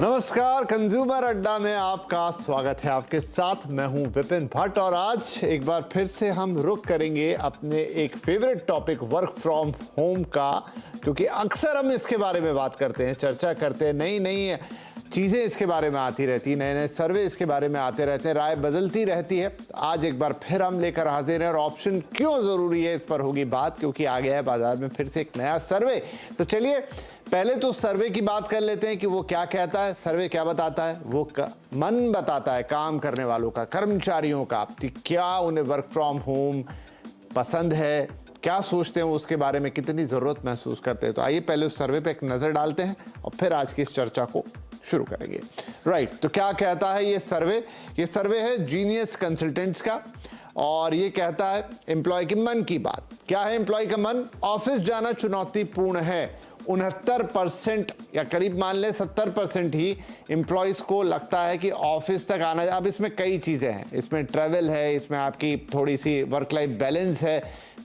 नमस्कार, कंज्यूमर अड्डा में आपका स्वागत है। आपके साथ मैं हूं विपिन भट्ट और आज एक बार फिर से हम रुख करेंगे अपने एक favourite topic work from home का, क्योंकि अक्सर हम इसके बारे में बात करते हैं, चर्चा करते हैं, नई नई चीज़ें इसके बारे में आती रहती हैं, नए नए सर्वे इसके बारे में आते रहते हैं, राय बदलती रहती है। आज एक बार फिर हम लेकर हाजिर हैं और ऑप्शन क्यों ज़रूरी है इस पर होगी बात, क्योंकि आ गया है बाजार में फिर से एक नया सर्वे। तो चलिए पहले तो सर्वे की बात कर लेते हैं कि वो क्या कहता है। सर्वे क्या बताता है? वो मन बताता है काम करने वालों का, कर्मचारियों का, कि क्या उन्हें वर्क फ्रॉम होम पसंद है, क्या सोचते हैं उसके बारे में, कितनी ज़रूरत महसूस करते हैं। तो आइए पहले उस सर्वे पे एक नज़र डालते हैं और फिर आज की इस चर्चा को शुरू करेंगे। राइट, तो क्या कहता है ये सर्वे? ये सर्वे है जीनियस कंसल्टेंट्स का और ये कहता है एम्प्लॉय के मन की बात। क्या है एम्प्लॉय का मन? ऑफिस जाना चुनौतीपूर्ण है। 69% या करीब मान ले 70% ही एम्प्लॉयज़ को लगता है कि ऑफिस तक आना। अब इसमें कई चीज़ें हैं, इसमें ट्रैवल है, इसमें आपकी थोड़ी सी वर्क लाइफ बैलेंस है,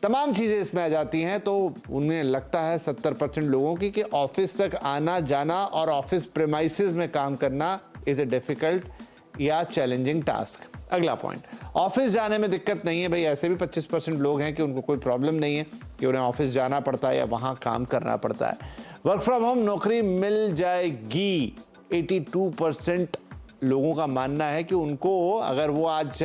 तमाम चीज़ें इसमें आ जाती हैं। तो उन्हें लगता है 70% लोगों की कि ऑफिस तक आना जाना और ऑफिस प्रेमाइसेस में काम करना इज़ ए डिफ़िकल्ट या चैलेंजिंग टास्क। अगला पॉइंट, ऑफिस जाने में दिक्कत नहीं है। भाई ऐसे भी 25% लोग हैं कि उनको कोई प्रॉब्लम नहीं है कि उन्हें ऑफिस जाना पड़ता है या वहाँ काम करना पड़ता है। वर्क फ्रॉम होम नौकरी मिल जाएगी। 82% लोगों का मानना है कि उनको, अगर वो आज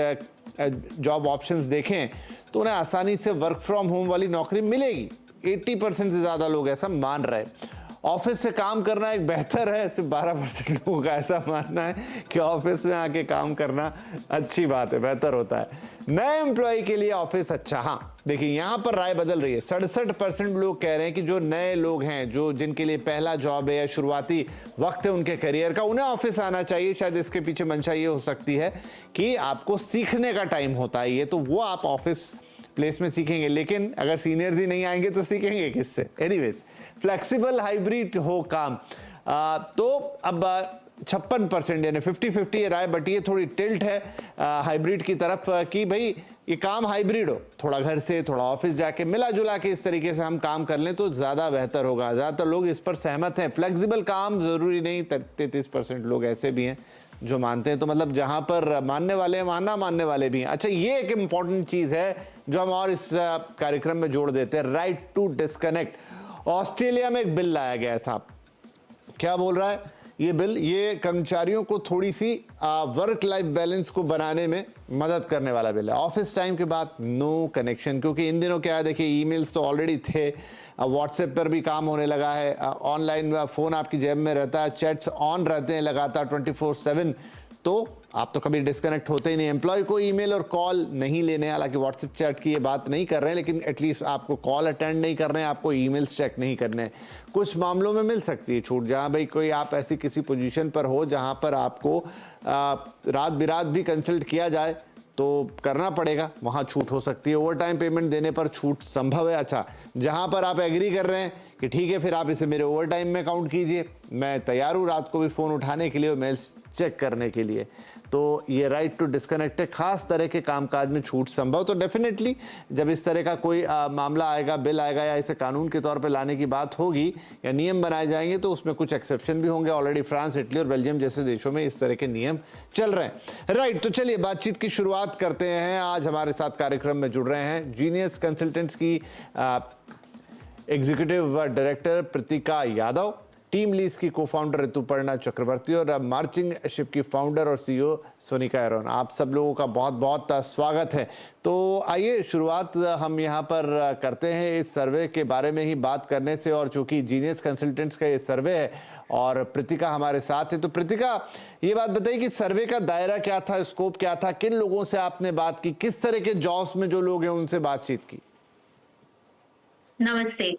जॉब ऑप्शंस देखें तो उन्हें आसानी से वर्क फ्रॉम होम वाली नौकरी मिलेगी। 80% से ज़्यादा लोग ऐसा मान रहे हैं। ऑफिस से काम करना एक बेहतर है, सिर्फ 12% लोगों का ऐसा मानना है कि ऑफिस में आके काम करना अच्छी बात है, बेहतर होता है। नए एम्प्लॉय के लिए ऑफिस अच्छा। हाँ देखिए, यहाँ पर राय बदल रही है। 67% लोग कह रहे हैं कि जो नए लोग हैं, जो जिनके लिए पहला जॉब है या शुरुआती वक्त है उनके करियर का, उन्हें ऑफिस आना चाहिए। शायद इसके पीछे मंशा ये हो सकती है कि आपको सीखने का टाइम होता है ये, तो वो आप ऑफिस प्लेस में सीखेंगे, लेकिन अगर सीनियर्स ही नहीं आएंगे तो सीखेंगे किससे? एनीवेज, फ्लेक्सिबल हाइब्रिड हो काम। तो अब 56% यानी 50-50 राय, बट ये थोड़ी टिल्ट है हाइब्रिड की तरफ कि भाई ये काम हाइब्रिड हो, थोड़ा घर से थोड़ा ऑफिस जाके मिला जुला के इस तरीके से हम काम कर लें तो ज़्यादा बेहतर होगा। ज़्यादातर लोग इस पर सहमत हैं। फ्लेक्सिबल काम ज़रूरी नहीं, 33% लोग ऐसे भी हैं जो मानते हैं। तो मतलब जहां पर मानने वाले हैं वहां ना मानने वाले भी हैं। अच्छा, ये एक इंपॉर्टेंट चीज़ है जो हम और इस कार्यक्रम में जोड़ देते हैं, राइट टू डिस्कनेक्ट। ऑस्ट्रेलिया में एक बिल लाया गया है साहब। क्या बोल रहा है ये बिल? ये कर्मचारियों को थोड़ी सी वर्क लाइफ बैलेंस को बनाने में मदद करने वाला बिल है। ऑफिस टाइम के बाद नो कनेक्शन, क्योंकि इन दिनों क्या है, देखिए ईमेल्स तो ऑलरेडी थे, व्हाट्सएप पर भी काम होने लगा है, ऑनलाइन फ़ोन आपकी जेब में रहता है, चैट्स ऑन रहते हैं लगातार 24/7, तो आप तो कभी डिस्कनेक्ट होते ही नहीं। एम्प्लॉय को ईमेल और कॉल नहीं लेने, हालांकि व्हाट्सएप चैट की ये बात नहीं कर रहे हैं, लेकिन एटलीस्ट आपको कॉल अटेंड नहीं करने हैं, आपको ईमेल्स चेक नहीं करने हैं। कुछ मामलों में मिल सकती है छूट, जहां भाई कोई आप ऐसी किसी पोजीशन पर हो जहां पर आपको रात बिरात भी कंसल्ट किया जाए तो करना पड़ेगा, वहाँ छूट हो सकती है। ओवर टाइम पेमेंट देने पर छूट संभव है। अच्छा, जहाँ पर आप एग्री कर रहे हैं कि ठीक है फिर आप इसे मेरे ओवर टाइम में काउंट कीजिए, मैं तैयार हूँ रात को भी फ़ोन उठाने के लिए और मेल्स चेक करने के लिए, तो ये राइट टू डिस्कनेक्ट है। खास तरह के कामकाज में छूट संभव। तो डेफिनेटली जब इस तरह का कोई मामला आएगा, बिल आएगा या इसे कानून के तौर पे लाने की बात होगी या नियम बनाए जाएंगे तो उसमें कुछ एक्सेप्शन भी होंगे। ऑलरेडी फ्रांस, इटली और बेल्जियम जैसे देशों में इस तरह के नियम चल रहे हैं। राइट, तो चलिए बातचीत की शुरुआत करते हैं। आज हमारे साथ कार्यक्रम में जुड़ रहे हैं जीनियस कंसल्टेंट्स की एग्जीक्यूटिव डायरेक्टर प्रतिका यादव, टीम लीज की को-फाउंडर ऋतुपर्णा चक्रवर्ती और मार्चिंग शिप की फाउंडर और सीईओ सोनिका एरोन। आप सब लोगों का बहुत बहुत स्वागत है। तो आइए शुरुआत हम यहाँ पर करते हैं इस सर्वे के बारे में ही बात करने से, और चूंकि जीनियस कंसल्टेंट्स का ये सर्वे है और प्रतिका हमारे साथ है, तो प्रतिका ये बात बताइए कि सर्वे का दायरा क्या था, स्कोप क्या था, किन लोगों से आपने बात की, किस तरह के जॉब्स में जो लोग हैं उनसे बातचीत की? नमस्ते।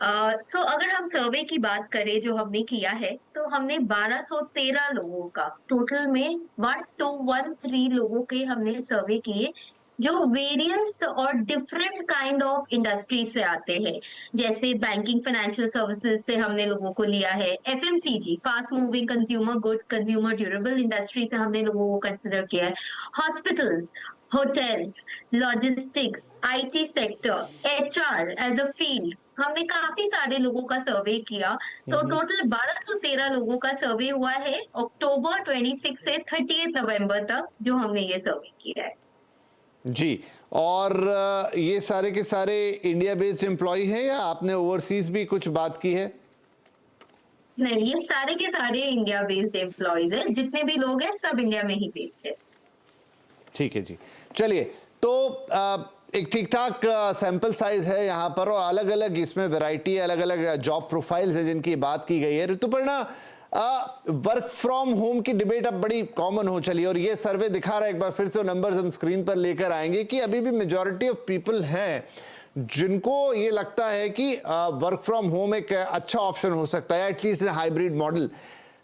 अगर हम सर्वे की बात करें जो हमने किया है, तो हमने 1213 लोगों का टोटल में 1213 लोगों के हमने सर्वे किए, जो वेरियस और डिफरेंट काइंड ऑफ इंडस्ट्री से आते हैं। जैसे बैंकिंग, फाइनेंशियल सर्विसेज से हमने लोगों को लिया है, FMCG, fast moving consumer good, consumer durable industry से हमने लोगों को कंसिडर किया है, hospitals, hotels, logistics, IT sector, HR as a field, हमने काफी सारे लोगों का सर्वे किया। तो टोटल 1213 लोगों का सर्वे हुआ है अक्टूबर 26 से 30 नवंबर तक, जो हमने ये सर्वे किया है। जी। और ये सारे के सारे इंडिया बेस्ड एम्प्लॉय हैं या आपने ओवरसीज भी कुछ बात की है? नहीं, ये सारे के सारे इंडिया बेस्ड एम्प्लॉयज हैं, जितने भी लोग हैं सब इंडिया में ही बेस्ड है। ठीक है जी। चलिए, तो एक ठीक ठाक सैंपल साइज है यहाँ पर और अलग अलग इसमें वैरायटी है, अलग अलग जॉब प्रोफाइल्स है जिनकी बात की गई है। ऋतुपर्णा, वर्क फ्रॉम होम की डिबेट अब बड़ी कॉमन हो चली और ये सर्वे दिखा रहा है, एक बार फिर से नंबर्स हम स्क्रीन पर लेकर आएंगे, कि अभी भी मेजॉरिटी ऑफ पीपल हैं जिनको ये लगता है कि वर्क फ्रॉम होम एक अच्छा ऑप्शन हो सकता है, एटलीस्ट हाइब्रिड मॉडल।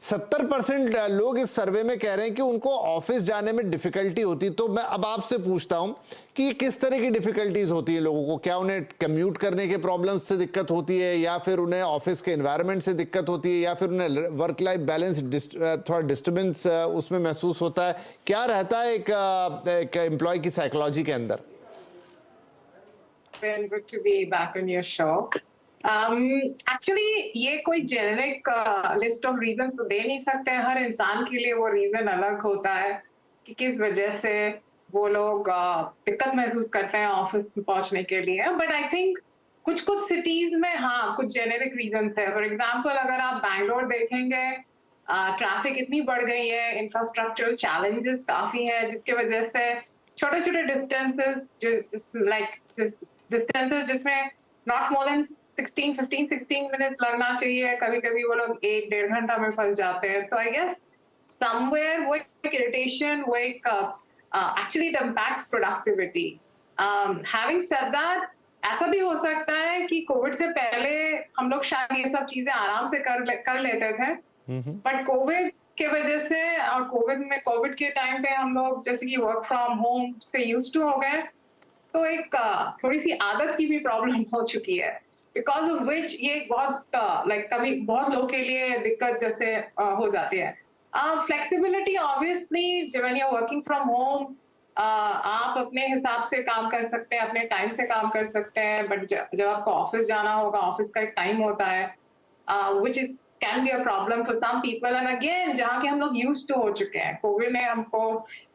70% लोग इस सर्वे में कह रहे हैं कि उनको ऑफिस जाने में डिफिकल्टी होती। तो मैं अब आपसे पूछता हूं कि किस तरह की डिफिकल्टीज होती है लोगों को? क्या उन्हें कम्यूट करने के प्रॉब्लम्स से दिक्कत होती है, या फिर उन्हें ऑफिस के एनवायरनमेंट से दिक्कत होती है, या फिर उन्हें वर्क लाइफ बैलेंस थोड़ा डिस्टर्बेंस उसमें महसूस होता है? क्या रहता है एक एम्प्लॉय की साइकोलॉजी के अंदर? Good to be back on your show. Actually, ये कोई जेनेरिक लिस्ट ऑफ रीजंस तो दे नहीं सकते हैं। हर इंसान के लिए वो रीजन अलग होता है कि किस वजह से वो लोग दिक्कत महसूस करते हैं ऑफिस पहुंचने के लिए। बट आई थिंक कुछ कुछ सिटीज में हाँ कुछ जेनेरिक रीजंस है। फॉर एग्जांपल, अगर आप बैंगलोर देखेंगे, ट्रैफिक इतनी बढ़ गई है, इंफ्रास्ट्रक्चरल चैलेंजेस काफी है, जिसकी वजह से छोटे छोटे डिस्टेंसेस जिसमें नॉट मोर देन 16 मिनट लगना चाहिए, कभी कभी वो लोग 1-1.5 घंटा में फंस जाते हैं। तो आई गेस समवेयर वो एक इरिटेशन, वो एक actually it impacts productivity. Having said that, ऐसा भी हो सकता है कि कोविड से पहले हम लोग शायद ये सब चीजें आराम से कर लेते थे, बट कोविड के वजह से और कोविड के टाइम पे हम लोग जैसे कि वर्क फ्रॉम होम से यूज्ड टू हो गए, तो एक थोड़ी सी आदत की भी प्रॉब्लम हो चुकी है, बिकॉज ऑफ विच ये बहुत कभी बहुत लोग के लिए दिक्कत जैसे हो जाती है। Flexibility obviously when you are working from home, आप अपने हिसाब से काम कर सकते हैं, अपने टाइम से काम कर सकते हैं, बट जब आपको ऑफिस जाना होगा, ऑफिस का एक टाइम होता है, which is can be a problem for some people. And again, जहाँ के हम लोग यूज टू हो चुके हैं, कोविड ने हमको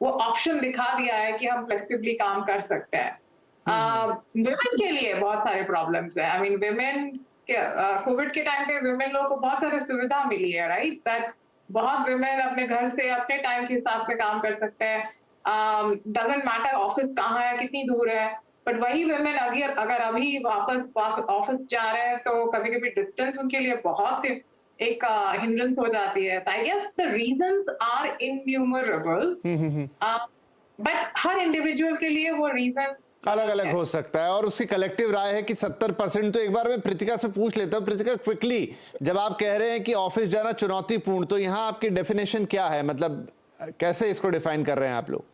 वो ऑप्शन दिखा दिया है कि हम फ्लेक्सिबली काम कर सकते हैं। विमेन के लिए बहुत सारे प्रॉब्लम्स है। आई मीन विमेन कोविड के टाइम पे विमेन लोगों को बहुत सारी सुविधा मिली है, राइट? दैट बहुत विमेन अपने घर से अपने टाइम के हिसाब से काम कर सकते हैं। डजंट मैटर ऑफिस कहाँ है, कितनी दूर है, बट वही विमेन अगर अभी वापस ऑफिस जा रहे हैं तो कभी कभी डिस्टेंस उनके लिए बहुत एक हिंड्रेंस हो जाती है। I guess the reasons are innumerable, but हर इंडिविजुअल के लिए वो रीजन अलग अलग हो सकता है और उसकी कलेक्टिव राय है कि 70%। तो एक बार मैं प्रीतिका से पूछ लेता हूँ। प्रीतिका, क्विकली, जब आप कह रहे हैं कि ऑफिस जाना चुनौतीपूर्ण, तो यहाँ आपकी डेफिनेशन क्या है? मतलब कैसे इसको डिफाइन कर रहे हैं आप लोग?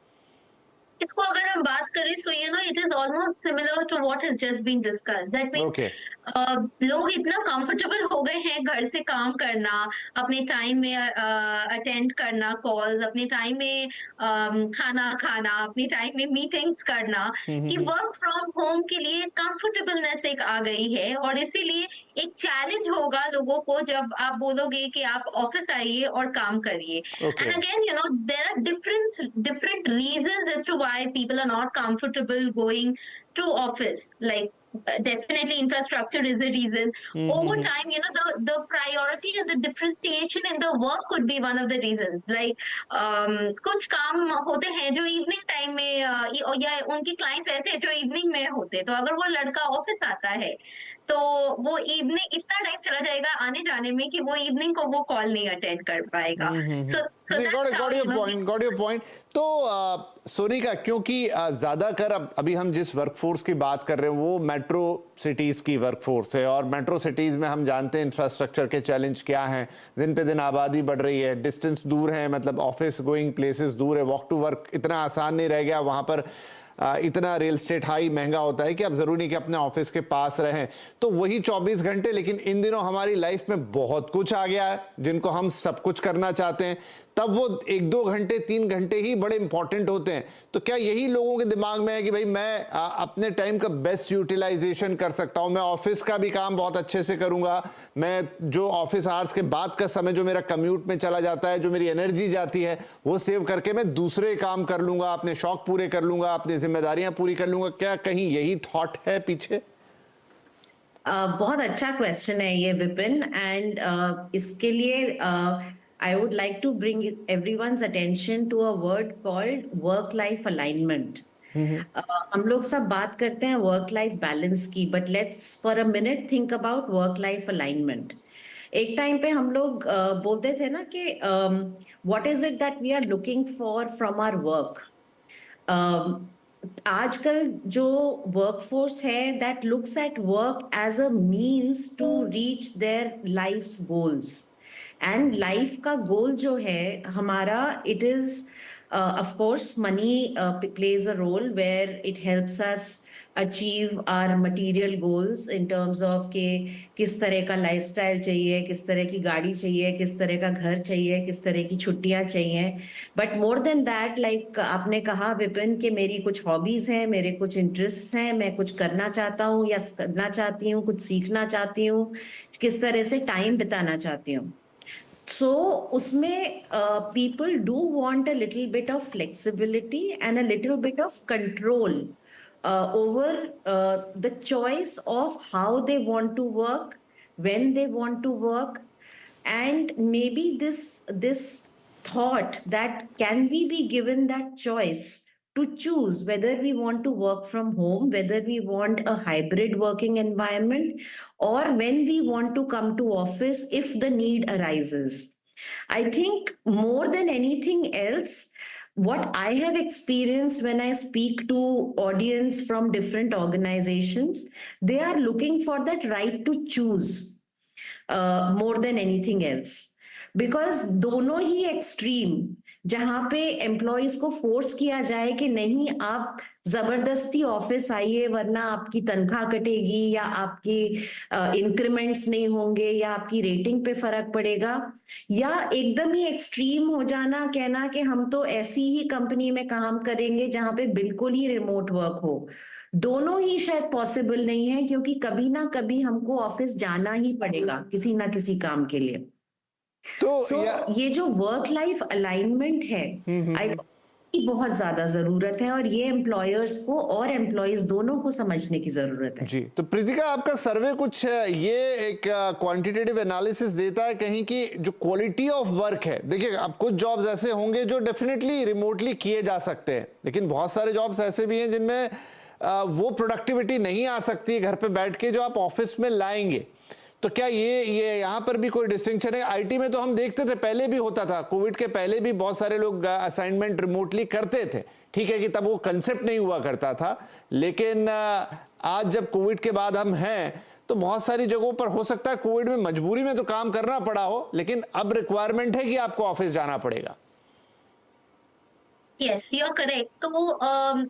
इसको अगर हम बात करें, so you know it is almost similar to what has just been discussed. That means लोग इतना कंफर्टेबल हो गए हैं घर से काम करना, अपने टाइम में अटेंड करना कॉल्स, अपने टाइम में खाना खाना, अपने टाइम में मीटिंग्स करना, कि वर्क फ्रॉम होम के लिए कंफर्टेबलनेस एक आ गई है। और इसीलिए एक चैलेंज होगा लोगों को जब आप बोलोगे कि आप ऑफिस आइए और काम करिए। And again, you know, there are different reasons as to why people are not comfortable going to office. Like definitely infrastructure is a reason. Over time, you know, the priority and the differentiation in the work could be one of the reasons. Like कुछ काम होते हैं जो evening time में या उनके clients ऐसे हैं जो इवनिंग में होते, तो अगर वो लड़का ऑफिस आता है तो वो इवनिंग इतना टाइम चला जाएगा आने जाने में कि वो इवनिंग को वो कॉल नहीं अटेंड कर पाएगा। Got your point. तो सोनिका, क्योंकि ज्यादा कर अभी हम जिस वर्कफोर्स की बात कर रहे हैं वो मेट्रो सिटीज की वर्कफोर्स है, और मेट्रो सिटीज में हम जानते हैं इंफ्रास्ट्रक्चर के चैलेंज क्या हैं। दिन पे दिन आबादी बढ़ रही है, डिस्टेंस दूर है, मतलब ऑफिस गोइंग प्लेसेस दूर है, वॉक टू वर्क इतना आसान नहीं रह गया वहां पर। इतना रियल एस्टेट हाई महंगा होता है कि अब जरूरी नहीं कि अपने ऑफिस के पास रहें, तो वही 24 घंटे। लेकिन इन दिनों हमारी लाइफ में बहुत कुछ आ गया है जिनको हम सब कुछ करना चाहते हैं, तब वो 1-2 घंटे 3 घंटे ही बड़े इंपॉर्टेंट होते हैं। तो क्या यही लोगों के दिमाग में है कि भाई मैं अपने टाइम का बेस्ट यूटिलाइजेशन कर सकता हूं, मैं ऑफिस का भी काम बहुत अच्छे से करूंगा, मैं जो ऑफिस आवर्स के बाद का समय जो मेरा कम्यूट में चला जाता है, जो मेरी एनर्जी जाती है, वो सेव करके मैं दूसरे काम कर लूंगा, अपने शौक पूरे कर लूंगा, अपनी जिम्मेदारियां पूरी कर लूंगा? क्या कहीं यही थॉट है पीछे? बहुत अच्छा क्वेश्चन है ये विपिन, एंड इसके लिए I would like to bring everyone's attention to a word called work-life alignment. हम लोग सब बात करते हैं वर्क लाइफ बैलेंस की, but let's for a minute think about work life alignment. एक टाइम पे हम लोग बोलते थे ना कि what is it that we are looking for from our work. आजकल जो वर्कफोर्स है that looks at work as a means to reach their life's goals, and life का गोल जो है हमारा, it is of course money plays a role where it helps us achieve our material goals in terms of के किस तरह का lifestyle चाहिए, किस तरह की गाड़ी चाहिए, किस तरह का घर चाहिए, किस तरह की छुट्टियां चाहिए। But more than that, like आपने कहा विपिन कि मेरी कुछ हॉबीज हैं, मेरे कुछ इंटरेस्ट हैं, मैं कुछ करना चाहता हूँ या करना चाहती हूँ, कुछ सीखना चाहती हूँ, किस तरह से टाइम बिताना चाहती हूँ। So, उसमें people do want a little bit of flexibility and a little bit of control over the choice of how they want to work, when they want to work, and maybe this thought that can we be given that choice to choose whether we want to work from home, whether we want a hybrid working environment, or when we want to come to office if the need arises. I think more than anything else, what I have experienced when I speak to audience from different organizations, they are looking for that right to choose more than anything else. Because दोनों ही extreme, जहां पे employees को force किया जाए कि नहीं आप जबरदस्ती ऑफिस आइए वरना आपकी तनख्वाह कटेगी या आपकी इंक्रीमेंट्स नहीं होंगे या आपकी रेटिंग पे फर्क पड़ेगा, या एकदम ही एक्सट्रीम हो जाना, कहना कि हम तो ऐसी ही कंपनी में काम करेंगे जहां पे बिल्कुल ही रिमोट वर्क हो। दोनों ही शायद पॉसिबल नहीं है, क्योंकि कभी ना कभी हमको ऑफिस जाना ही पड़ेगा किसी ना किसी काम के लिए। तो ये जो वर्क लाइफ अलाइनमेंट है, आई की बहुत ज्यादा जरूरत है, और ये एम्प्लॉयर्स को और एम्प्लॉयज दोनों को समझने की जरूरत है। जी, तो प्रीतिका, आपका सर्वे कुछ ये एक क्वांटिटेटिव एनालिसिस देता है कहीं कि जो क्वालिटी ऑफ वर्क है, देखिए अब कुछ जॉब्स ऐसे होंगे जो डेफिनेटली रिमोटली किए जा सकते हैं, लेकिन बहुत सारे जॉब्स ऐसे भी हैं जिनमें वो प्रोडक्टिविटी नहीं आ सकती है घर पे बैठ के जो आप ऑफिस में लाएंगे। तो क्या ये यहाँ पर भी कोई डिस्टिंक्शन है? आईटी में तो हम देखते थे, पहले भी होता था, कोविड के पहले भी बहुत सारे लोग असाइनमेंट रिमोटली करते थे, ठीक है कि तब वो कंसेप्ट नहीं हुआ करता था, लेकिन आज जब कोविड के बाद हम हैं तो बहुत सारी जगहों पर हो सकता है कोविड में मजबूरी में तो काम करना पड़ा हो, लेकिन अब रिक्वायरमेंट है कि आपको ऑफिस जाना पड़ेगा। Yes, you are correct. तो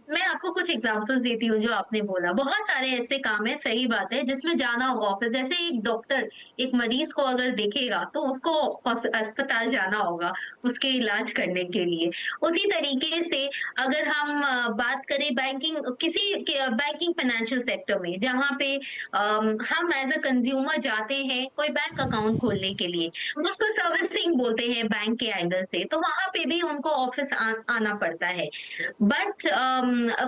मैं आपको कुछ एग्जांपल्स देती हूँ जो आपने बोला। बहुत सारे ऐसे काम है, सही बात है, जिसमें जाना होगा ऑफिस। जैसे एक डॉक्टर एक मरीज को अगर देखेगा तो उसको अस्पताल जाना होगा उसके इलाज करने के लिए। उसी तरीके से अगर हम बात करें बैंकिंग फाइनेंशियल सेक्टर में, जहाँ पे हम एज अ कंज्यूमर जाते हैं कोई बैंक अकाउंट खोलने के लिए, उसको सर्विसिंग बोलते हैं बैंक के एंगल से, तो वहां पे भी उनको ऑफिस आना पड़ता है। बट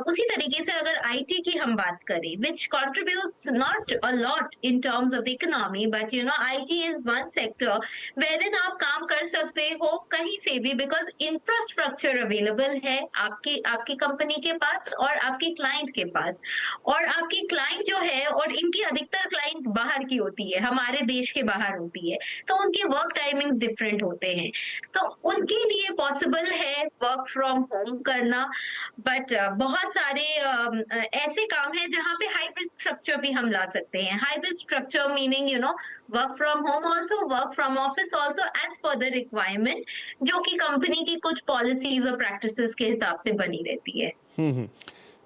उसी तरीके से अगर आईटी की हम बात करें, which contributes not a lot in terms of the economy, but you know IT is one sector wherein आप काम कर सकते हो कहीं से भी, बिकॉज इंफ्रास्ट्रक्चर अवेलेबल है आपकी कंपनी के पास और आपके क्लाइंट के पास। और आपकी क्लाइंट जो है, और इनकी अधिकतर क्लाइंट बाहर की होती है, हमारे देश के बाहर होती है, तो उनके वर्क टाइमिंग्स डिफरेंट होते हैं, तो उनके लिए पॉसिबल है वर्क फ्रॉम होम करना। बट बहुत सारे ऐसे काम है जहां पे हाइब्रिड स्ट्रक्चर भी हम ला सकते हैं। Hybrid structure meaning you know work from home also, work from office also, as per the requirement, जो कि कंपनी की कुछ पॉलिसीज और प्रैक्टिसेस के हिसाब से बनी रहती है।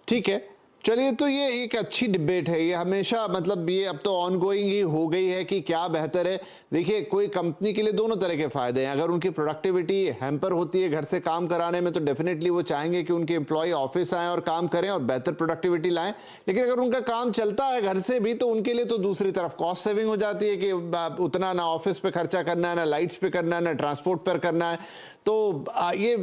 ठीक है, चलिए, तो ये एक अच्छी डिबेट है, ये हमेशा मतलब ये अब तो ऑनगोइंग ही हो गई है कि क्या बेहतर है। देखिए, कोई कंपनी के लिए दोनों तरह के फायदे हैं। अगर उनकी प्रोडक्टिविटी हैम्पर होती है घर से काम कराने में, तो डेफिनेटली वो चाहेंगे कि उनके एम्प्लॉय ऑफिस आएँ और काम करें और बेहतर प्रोडक्टिविटी लाएं। लेकिन अगर उनका काम चलता है घर से भी, तो उनके लिए तो दूसरी तरफ कॉस्ट सेविंग हो जाती है कि उतना ना ऑफिस पे खर्चा करना है, ना लाइट्स पे करना है, ना ट्रांसपोर्ट पर करना है। तो ये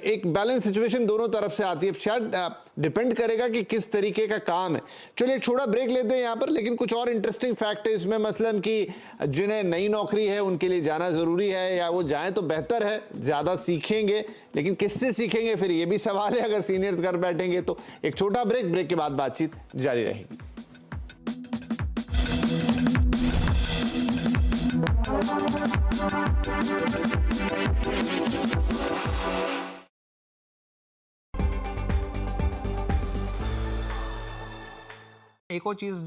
एक बैलेंस सिचुएशन दोनों तरफ से आती है। शायद डिपेंड करेगा कि किस तरीके का काम है। चलिए, एक छोटा ब्रेक लेते हैं यहाँ पर, लेकिन कुछ और इंटरेस्टिंग फैक्ट है इसमें, मसलन कि जिन्हें नई नौकरी है उनके लिए जाना ज़रूरी है, या वो जाएं तो बेहतर है, ज़्यादा सीखेंगे। लेकिन किससे सीखेंगे, फिर ये भी सवाल है। अगर सीनियर्स घर बैठेंगे तो। एक छोटा ब्रेक के बाद बातचीत जारी रहेगी। एक और चीज़